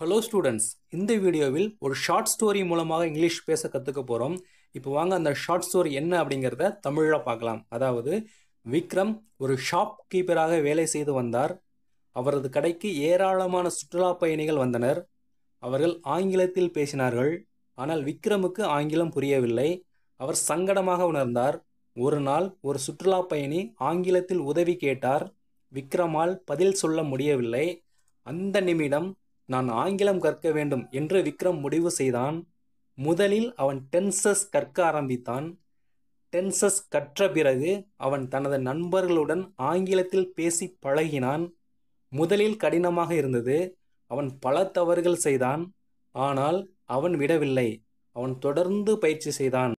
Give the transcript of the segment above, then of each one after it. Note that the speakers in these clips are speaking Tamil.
ஹலோ ஸ்டூடெண்ட்ஸ், இந்த வீடியோவில் ஒரு ஷார்ட் ஸ்டோரி மூலமாக இங்கிலீஷ் பேச கற்றுக்க போகிறோம். இப்போ வாங்க அந்த ஷார்ட் ஸ்டோரி என்ன அப்படிங்கிறத தமிழில் பார்க்கலாம். அதாவது, விக்ரம் ஒரு ஷாப் கீப்பராக வேலை செய்து வந்தார். அவரது கடைக்கு ஏராளமான சுற்றுலா பயணிகள் வந்தனர். அவர்கள் ஆங்கிலத்தில் பேசினார்கள். ஆனால் விக்ரமுக்கு ஆங்கிலம் புரியவில்லை. அவர் சங்கடமாக உணர்ந்தார். ஒரு நாள் ஒரு சுற்றுலா பயணி ஆங்கிலத்தில் உதவி கேட்டார். விக்ரமால் பதில் சொல்ல முடியவில்லை. அந்த நிமிடம் நான் ஆங்கிலம் கற்க வேண்டும் என்று விக்ரம் முடிவு செய்தான். முதலில் அவன் டென்சஸ் கற்க ஆரம்பித்தான். டென்சஸ் கற்ற பிறகு அவன் தனது நண்பர்களுடன் ஆங்கிலத்தில் பேசி பழகினான். முதலில் கடினமாக இருந்தது. அவன் பல தவறுகள் செய்தான். ஆனால் அவன் விடவில்லை. அவன் தொடர்ந்து பயிற்சி செய்தான்.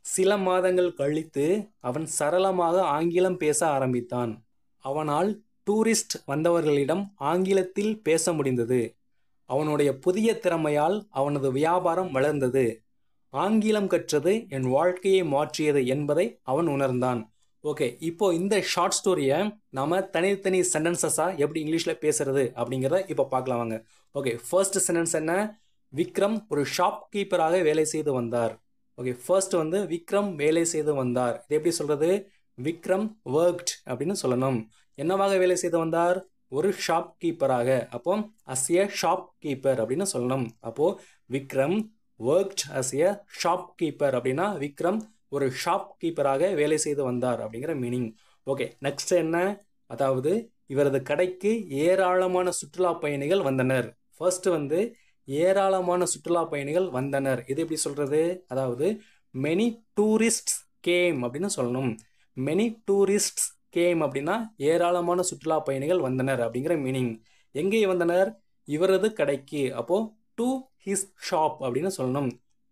சில மாதங்கள் கழித்து அவன் சரளமாக ஆங்கிலம் பேச ஆரம்பித்தான். அவனால் டூரிஸ்ட் வந்தவர்களிடம் ஆங்கிலத்தில் பேச முடிந்தது. அவனுடைய புதிய திறமையால் அவனது வியாபாரம் வளர்ந்தது. ஆங்கிலம் கற்றது என் வாழ்க்கையை மாற்றியது என்பதை அவன் உணர்ந்தான். ஓகே, இப்போ இந்த ஷார்ட் ஸ்டோரியை நாம தனித்தனி சென்டென்சஸாக எப்படி இங்கிலீஷில் பேசுறது அப்படிங்கிறத இப்போ பார்க்கலாம் வாங்க. ஓகே, ஃபர்ஸ்ட் சென்டென்ஸ் என்ன? விக்ரம் ஒரு ஷாப் கீப்பராக வேலை செய்து வந்தார். ஓகே, ஃபர்ஸ்ட் விக்ரம் வேலை செய்து வந்தார். இது எப்படி சொல்றது? விக்ரம் ஒர்க்ட் அப்படின்னு சொல்லணும். என்னவாக வேலை செய்து வந்தார்? ஒரு ஷாப் கீப்பராக. அப்போ அஸ் ஏ ஷாப் கீப்பர் அப்படின்னு சொல்லணும். அப்போ Vikram worked as a shopkeeper அப்படின்னா விக்ரம் ஒரு ஷாப் கீப்பராக வேலை செய்து வந்தார் அப்படிங்கிற மீனிங். ஓகே, நெக்ஸ்ட் என்ன? அதாவது இவரது கடைக்கு ஏராளமான சுற்றுலா பயணிகள் வந்தனர். ஃபர்ஸ்ட் ஏராளமான சுற்றுலா பயணிகள் வந்தனர். இது எப்படி சொல்றது? அதாவது மெனி டூரிஸ்ட்ஸ் கேம் அப்படின்னு சொல்லணும். மெனி டூரிஸ்ட்ஸ் கேம் அப்படின்னா ஏராளமான சுற்றுலா பயணிகள் வந்தனர் அப்படிங்கிற மீனிங். எங்கே வந்தனர்? இவரது கடைக்கு. அப்போ டு ஹிஸ் ஷாப் அப்படின்னு சொல்லணும்.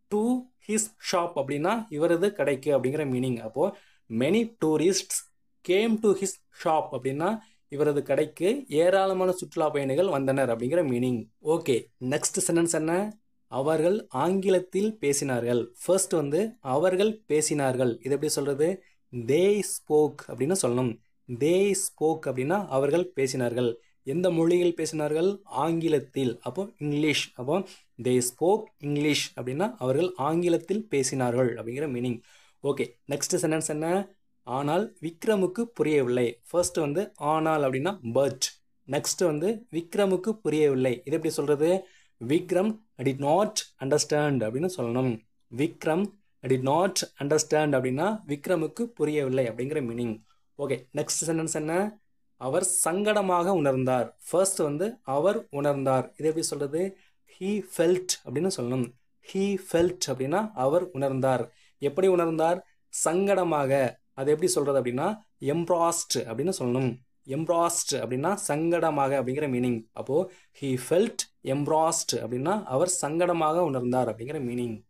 டு ஹிஸ் ஷாப் அப்படின்னா இவரது கடைக்கு அப்படிங்கிற மீனிங். அப்போ many tourists came to his shop அப்படின்னா இவரது கடைக்கு ஏராளமான சுற்றுலா பயணிகள் வந்தனர் அப்படிங்கிற மீனிங். ஓகே, நெக்ஸ்ட் சென்டென்ஸ் என்ன? அவர்கள் ஆங்கிலத்தில் பேசினார்கள். ஃபர்ஸ்ட் அவர்கள் பேசினார்கள். இது எப்படி சொல்றது? தே ஸ்போக் அப்படின்னு சொல்லணும். தே ஸ்போக் அப்படின்னா அவர்கள் பேசினார்கள். எந்த மொழியில் பேசினார்கள்? ஆங்கிலத்தில். அப்போ இங்கிலீஷ். அப்போ தே ஸ்போக் இங்கிலீஷ் அப்படின்னா அவர்கள் ஆங்கிலத்தில் பேசினார்கள் அப்படிங்கிற மீனிங். ஓகே, நெக்ஸ்ட் சென்டென்ஸ் என்ன? ஆனால் விக்ரமுக்கு புரியவில்லை. ஃபர்ஸ்ட் ஆனால் அப்படின்னா பட். நெக்ஸ்ட் விக்ரமுக்கு புரியவில்லை. இது எப்படி சொல்றது? விக்ரம் டிட் நாட் அண்டர்ஸ்டாண்ட் அப்படின்னு சொல்லணும். விக்ரம் டிட் நாட் அண்டர்ஸ்டாண்ட் அப்படின்னா விக்ரமுக்கு புரியவில்லை அப்படிங்கிற மீனிங். ஓகே, நெக்ஸ்ட் சென்டென்ஸ் என்ன? அவர் சங்கடமாக உணர்ந்தார். ஃபர்ஸ்ட் அவர் உணர்ந்தார். இது எப்படி சொல்றது? ஹீ ஃபெல்ட் அப்படின்னு சொல்லணும். ஹீ ஃபெல்ட் அப்படின்னா அவர் உணர்ந்தார். எப்படி உணர்ந்தார்? சங்கடமாக. அது எப்படி சொல்றது அப்படின்னா எம்ப்ராஸ்ட் அப்படின்னு சொல்லணும். எம்ப்ராஸ்ட் அப்படின்னா சங்கடமாக அப்படிங்கிற மீனிங். அப்போ ஹீ ஃபெல்ட் எம்ப்ராஸ்ட் அப்படின்னா அவர் சங்கடமாக உணர்ந்தார் அப்படிங்கிற மீனிங்.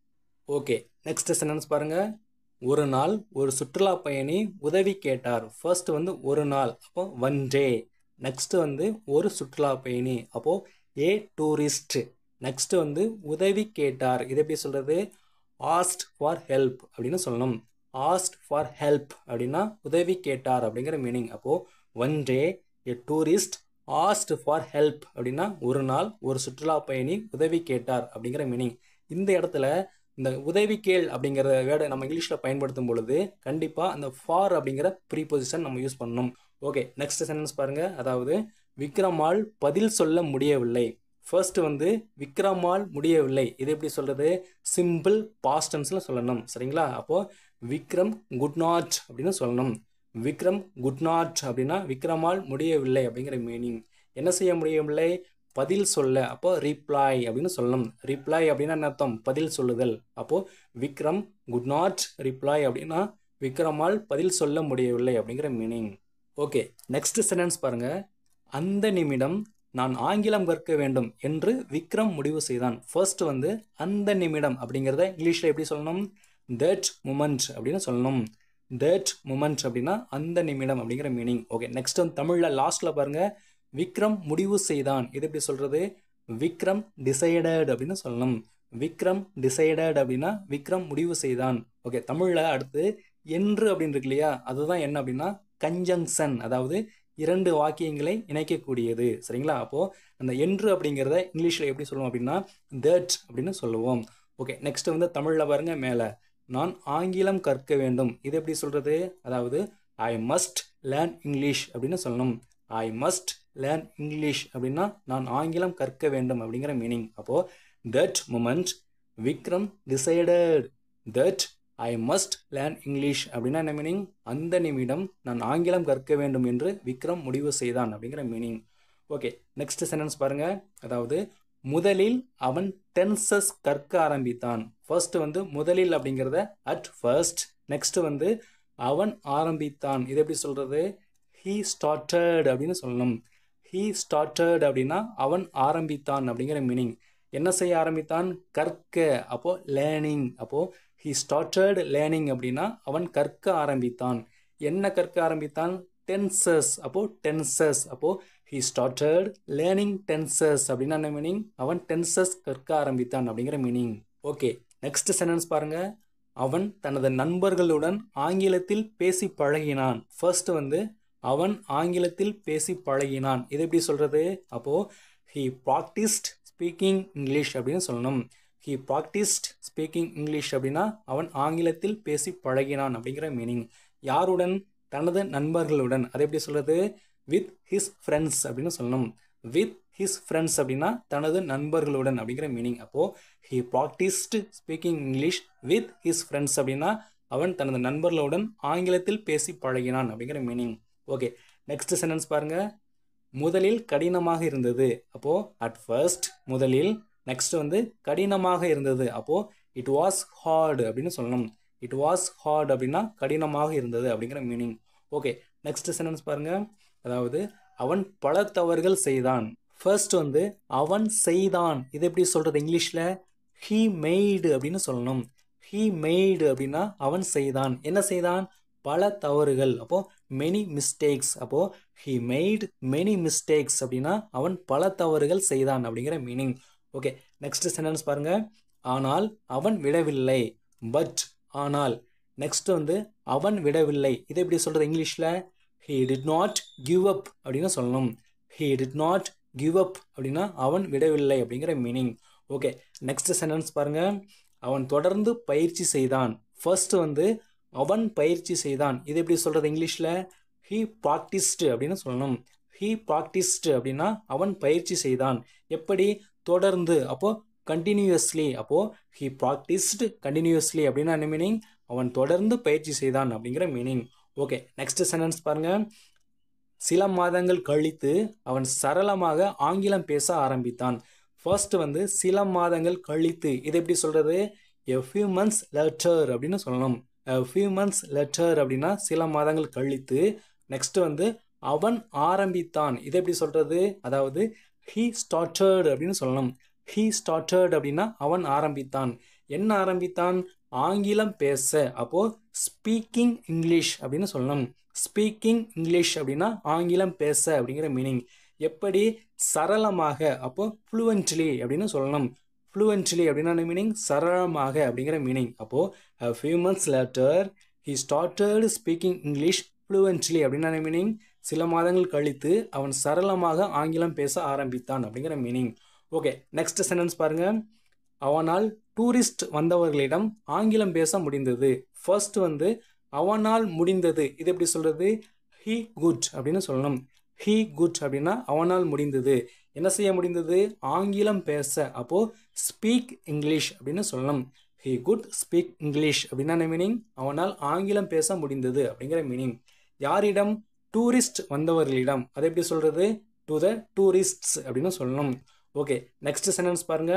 ஓகே, நெக்ஸ்ட் சென்டென்ஸ் பாருங்க. ஒரு நாள் ஒரு சுற்றுலா பயணி உதவி கேட்டார். ஃபர்ஸ்ட் ஒரு நாள். அப்போ ஒன் டே. நெக்ஸ்ட் ஒரு சுற்றுலா பயணி. அப்போ ஏ டூரிஸ்ட். நெக்ஸ்ட் உதவி கேட்டார். இது எப்படி சொல்றது? ஆஸ்ட் ஃபார் ஹெல்ப் அப்படின்னு சொல்லணும். ஆஸ்ட் ஃபார் ஹெல்ப் அப்படின்னா உதவி கேட்டார் அப்படிங்கிற மீனிங். அப்போ one day A tourist asked for help அப்படின்னா ஒரு நாள் ஒரு சுற்றுலா பயணி உதவி கேட்டார் அப்படிங்கிற மீனிங். இந்த இடத்துல இந்த உதவி கேள் அப்படிங்கிற வேர்டை நம்ம இங்கிலீஷில் பயன்படுத்தும் பொழுது கண்டிப்பாக அந்த ஃபார் அப்படிங்கிற ப்ரீபொசிஷன் நம்ம யூஸ் பண்ணணும். ஓகே, நெக்ஸ்ட் சென்டென்ஸ் பாருங்க. அதாவது விக்ரமால் பதில் சொல்ல முடியவில்லை. ஃபர்ஸ்ட் விக்ரமால் முடியவில்லை. இது எப்படி சொல்றது? சிம்பிள் பாஸ்ட் டென்ஸ்ல சொல்லணும். சரிங்களா? அப்போ விக்ரம் குட் நாட் அப்படின்னு சொல்லணும். விக்ரம் குட் நாட் அப்படின்னா விக்ரமால் முடியவில்லை அப்படிங்கிற மீனிங். என்ன செய்ய முடியவில்லை? பதில் சொல்ல. அப்போ ரிப்ளை அப்படின்னு சொல்லணும். ரிப்ளை அப்படின்னா என்ன அர்த்தம்? பதில் சொல்லுதல். அப்போ விக்ரம் குட் நாட் ரிப்ளை அப்படின்னா விக்ரமால் பதில் சொல்ல முடியவில்லை அப்படிங்கிற மீனிங். ஓகே, நெக்ஸ்ட் சென்டென்ஸ் பாருங்க. அந்த நிமிடம் நான் ஆங்கிலம் கற்க வேண்டும் என்று விக்ரம் முடிவு செய்தான். ஃபர்ஸ்ட் அந்த நிமிடம் அப்படிங்கிறத இங்கிலீஷில் எப்படி சொல்லணும்? தட் மூமெண்ட் அப்படின்னு சொல்லணும். தட் மூமெண்ட் அப்படின்னா அந்த நிமிடம் அப்படிங்கிற மீனிங். ஓகே, நெக்ஸ்ட் தமிழில் லாஸ்ட்ல பாருங்க. விக்ரம் முடிவு செய்தான். இது எப்படி சொல்றது? விக்ரம் டிசைடட் அப்படின்னு சொல்லணும். விக்ரம் டிசைடட் அப்படின்னா விக்ரம் முடிவு செய்தான். ஓகே, தமிழில் அடுத்து என்று அப்படின்னு இருக்கு இல்லையா? அதுதான் என்ன அப்படின்னா கன்ஜங்ஷன். அதாவது இரண்டு வாக்கியங்களை இணைக்கக்கூடியது. சரிங்களா? அப்போது அந்த என்று அப்படிங்கிறத இங்கிலீஷில் எப்படி சொல்லுவோம் அப்படின்னா that அப்படின்னு சொல்லுவோம். ஓகே, நெக்ஸ்ட் வந்து தமிழில் பாருங்க மேலே, நான் ஆங்கிலம் கற்க வேண்டும். இது எப்படி சொல்கிறது? அதாவது ஐ மஸ்ட் லேர்ன் இங்கிலீஷ் அப்படின்னு சொல்லணும். ஐ மஸ்ட் லேர்ன் இங்கிலீஷ் அப்படின்னா நான் ஆங்கிலம் கற்க வேண்டும் அப்படிங்கிற மீனிங். அப்போது that moment Vikram decided that I must learn English அப்படின்னா என்ன மீனிங்? அந்த நிமிடம் நான் ஆங்கிலம் கற்க வேண்டும் என்று விக்ரம் முடிவு செய்தான் அப்படிங்கிற மீனிங். ஓகே, நெக்ஸ்ட் சென்டென்ஸ் பாருங்க. அதாவது முதலில் அவன் டென்சஸ் கற்க ஆரம்பித்தான். ஃபர்ஸ்ட் வந்து முதலில் அப்படிங்கிறத அட் ஃபர்ஸ்ட், நெக்ஸ்ட் வந்து அவன் ஆரம்பித்தான். இது எப்படி சொல்றது? he started அப்படின்னு சொல்லணும். he started அப்படின்னா அவன் ஆரம்பித்தான் அப்படிங்கிற மீனிங். என்ன செய்ய ஆரம்பித்தான்? கற்க. அப்போ லேர்னிங். அப்போ he started learning அப்படின்னா அவன் கற்க ஆரம்பித்தான். என்ன கற்க ஆரம்பித்தான்? டென்சஸ். அப்போ டென்சஸ். அப்போ he started learning tenses அப்படின்னா என்ன மீனிங்? அவன் டென்சஸ் கற்க ஆரம்பித்தான் அப்படிங்கிற மீனிங். ஓகே, நெக்ஸ்ட் சென்டென்ஸ் பாருங்க. அவன் தனது நண்பர்களுடன் ஆங்கிலத்தில் பேசி பழகினான். ஃபர்ஸ்ட் வந்து அவன் ஆங்கிலத்தில் பேசி பழகினான். இது எப்படி சொல்றது? அப்போ he practiced speaking English அப்படின்னு சொல்லணும். he practiced speaking English அப்படின்னா அவன் ஆங்கிலத்தில் பேசி பழகினான் அப்படிங்கிற மீனிங். யாருடன்? தனது நண்பர்களுடன். அது எப்படி சொல்றது? with his friends அப்படின்னு சொல்லணும். with his friends அப்படின்னா தனது நண்பர்களுடன் அப்படிங்கிற மீனிங். அப்போ he practiced speaking English with his friends அப்படின்னா அவன் தனது நண்பர்களுடன் ஆங்கிலத்தில் பேசி பழகினான் அப்படிங்கிற மீனிங். ஓகே, நெக்ஸ்ட் சென்டென்ஸ் பாருங்க. முதலில் கடினமாக இருந்தது. அப்போ அட் ஃபர்ஸ்ட் முதலில், நெக்ஸ்ட் வந்து கடினமாக இருந்தது. அப்போ இட் வாஸ் ஹார்ட் அப்படின்னு சொல்லணும். இட் வாஸ் ஹார்ட் அப்படின்னா கடினமாக இருந்தது அப்படிங்கிற மீனிங். ஓகே, நெக்ஸ்ட் சென்டென்ஸ் பாருங்க. அதாவது அவன் பல தவறுகள் செய்தான். ஃபர்ஸ்ட் வந்து அவன் செய்தான். இது எப்படி சொல்றது இங்கிலீஷ்ல? he made அப்படின்னு சொல்லணும். he made அப்படின்னா அவன் செய்தான். என்ன செய்தான்? பல தவறுகள். அப்போ many mistakes. அப்போ he made many mistakes அப்படின்னா அவன் பல தவறுகள் செய்தான் அப்படிங்கிற மீனிங். ஓகே, நெக்ஸ்ட் சென்டென்ஸ் பாருங்க. ஆனால் அவன் விடவில்லை. பட் ஆனால், நெக்ஸ்ட் வந்து அவன் விடவில்லை. இது எப்படி சொல்றது இங்கிலீஷ்ல? he did not give up அப்படின்னு சொல்லணும். he did not give up அப்படின்னா அவன் விடவில்லை அப்படிங்கிற மீனிங். ஓகே, நெக்ஸ்ட் சென்டென்ஸ் பாருங்க. அவன் தொடர்ந்து பயிற்சி செய்தான். ஃபர்ஸ்ட் வந்து அவன் பயிற்சி செய்தான். இது எப்படி சொல்றது இங்கிலீஷ்ல? he practiced அப்படின்னு சொல்லணும். he practiced அப்படின்னா அவன் பயிற்சி செய்தான். எப்படி? தொடர்ந்து. அப்போ கண்டினியூஸ்லி. அப்போ he practiced continuously அப்படின்னா என்ன மீனிங்? அவன் தொடர்ந்து பயிற்சி செய்தான் அப்படிங்கிற மீனிங். ஓகே, நெக்ஸ்ட் சென்டென்ஸ் பாருங்க. சில மாதங்கள் கழித்து அவன் சரளமாக ஆங்கிலம் பேச ஆரம்பித்தான். ஃபர்ஸ்ட் வந்து சில மாதங்கள் கழித்து. இது எப்படி சொல்றது? a few months later அப்படின்னு சொல்லணும். a few months later அப்படின்னா சில மாதங்கள் கழித்து. நெக்ஸ்ட் வந்து அவன் ஆரம்பித்தான். இது எப்படி சொல்றது? அதாவது he started அப்படின்னு சொல்லணும். he started அப்படின்னா அவன் ஆரம்பித்தான். என்ன ஆரம்பித்தான்? ஆங்கிலம் பேச. அப்போ ஸ்பீக்கிங் இங்கிலீஷ் அப்படின்னு சொல்லணும். ஸ்பீக்கிங் இங்கிலீஷ் அப்படின்னா ஆங்கிலம் பேச அப்படிங்கிற மீனிங். எப்படி? சரளமாக. அப்போ ஃப்ளூவென்ட்லி அப்படின்னு சொல்லணும். ஃப்ளூவென்ட்லி அப்படின்னா மீனிங் சரளமாக அப்படிங்கிற மீனிங். அப்போ a few months later he started speaking English fluently அப்படின்னா மீனிங் சில மாதங்கள் கழித்து அவன் சரளமாக ஆங்கிலம் பேச ஆரம்பித்தான் அப்படிங்கிற மீனிங். ஓகே, நெக்ஸ்ட் சென்டென்ஸ் பாருங்க. அவனால் டூரிஸ்ட் வந்தவர்களிடம் ஆங்கிலம் பேச முடிந்தது. ஃபர்ஸ்ட் வந்து அவனால் முடிந்தது. இது எப்படி சொல்றது? he could அப்படின்னு சொல்லணும். he could அப்படின்னா அவனால் முடிந்தது. என்ன செய்ய முடிந்தது? ஆங்கிலம் பேச. அப்போ ஸ்பீக் இங்கிலீஷ் அப்படின்னு சொல்லணும். he could speak English அப்படின்னா மீனிங் அவனால் ஆங்கிலம் பேச முடிந்தது அப்படிங்கிற மீனிங். யாரிடம்? டூரிஸ்ட் வந்தவர்களிடம். அதை எப்படி சொல்றது? டு த டூரிஸ்ட்ஸ் அப்படின்னு சொல்லணும். ஓகே, நெக்ஸ்ட் சென்டென்ஸ் பாருங்க.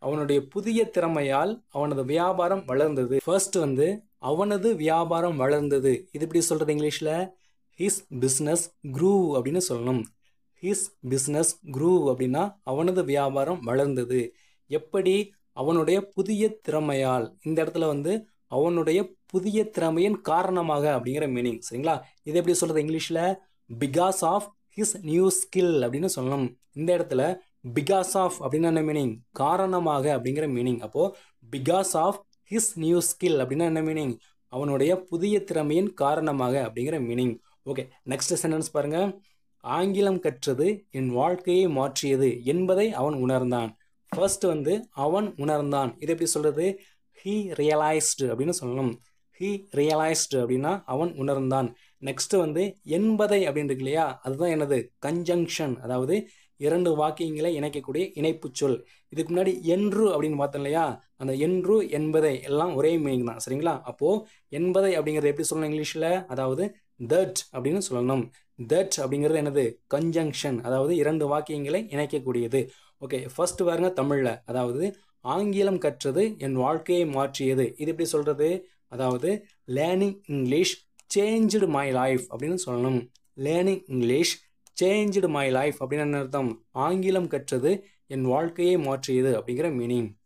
அவனுடைய புதிய திறமையால் அவனது வியாபாரம் வளர்ந்தது. ஃபர்ஸ்ட் வந்து அவனது வியாபாரம் வளர்ந்தது. இது எப்படி சொல்றது இங்கிலீஷ்ல? his business grew அப்படின்னு சொல்லணும். his business grew அப்படின்னா அவனது வியாபாரம் வளர்ந்தது. எப்படி? அவனுடைய புதிய திறமையால். இந்த இடத்துல வந்து அவனுடைய புதிய திறமையின் காரணமாக அப்படிங்கிற மீனிங். சரிங்களா? இது எப்படி சொல்றது இங்கிலீஷ்ல? Because of his new skill அப்படின்னு சொல்லணும். இந்த இடத்துல பிகாஸ் ஆஃப் அப்படின்னா என்ன மீனிங்? காரணமாக அப்படிங்கிற மீனிங். அப்போ because of his new skill அப்படின்னா என்ன மீனிங்? அவனுடைய புதிய திறமையின் காரணமாக அப்படிங்கிற மீனிங். ஓகே, நெக்ஸ்ட் சென்டென்ஸ் பாருங்க. ஆங்கிலம் கற்றது என் வாழ்க்கையை மாற்றியது என்பதை அவன் உணர்ந்தான். ஃபர்ஸ்ட் வந்து அவன் உணர்ந்தான். இது எப்படி சொல்றது? he realized அப்படின்னு சொல்லணும். he realized அப்படின்னா அவன் உணர்ந்தான். நெக்ஸ்ட் வந்து என்பதை அப்படின்னு இருக்கு இல்லையா, அதுதான் என்னது? கன்ஜங்ஷன், அதாவது இரண்டு வாக்கியங்களை இணைக்கக்கூடிய இணைப்பு சொல். இதுக்கு முன்னாடி என்று அப்படின்னு பார்த்தோம் இல்லையா, அந்த என்று என்பதை எல்லாம் ஒரே மீனிங் தான். சரிங்களா? அப்போ என்பதை அப்படிங்கிறது எப்படி சொல்லணும் இங்கிலீஷில்? அதாவது தட் அப்படின்னு சொல்லணும். தட் அப்படிங்கிறது என்னது? கன்ஜங்ஷன், அதாவது இரண்டு வாக்கியங்களை இணைக்கக்கூடியது. ஓகே, ஃபர்ஸ்ட் பாருங்க தமிழில், அதாவது ஆங்கிலம் கற்றது என் வாழ்க்கையை மாற்றியது. இது எப்படி சொல்றது? அதாவது learning English changed my life அப்படின்னு சொல்லணும். Learning English changed my life அப்படின்னு என்ன அர்த்தம்? ஆங்கிலம் கற்றது என் வாழ்க்கையை மாற்றியது அப்படிங்கிற மீனிங்.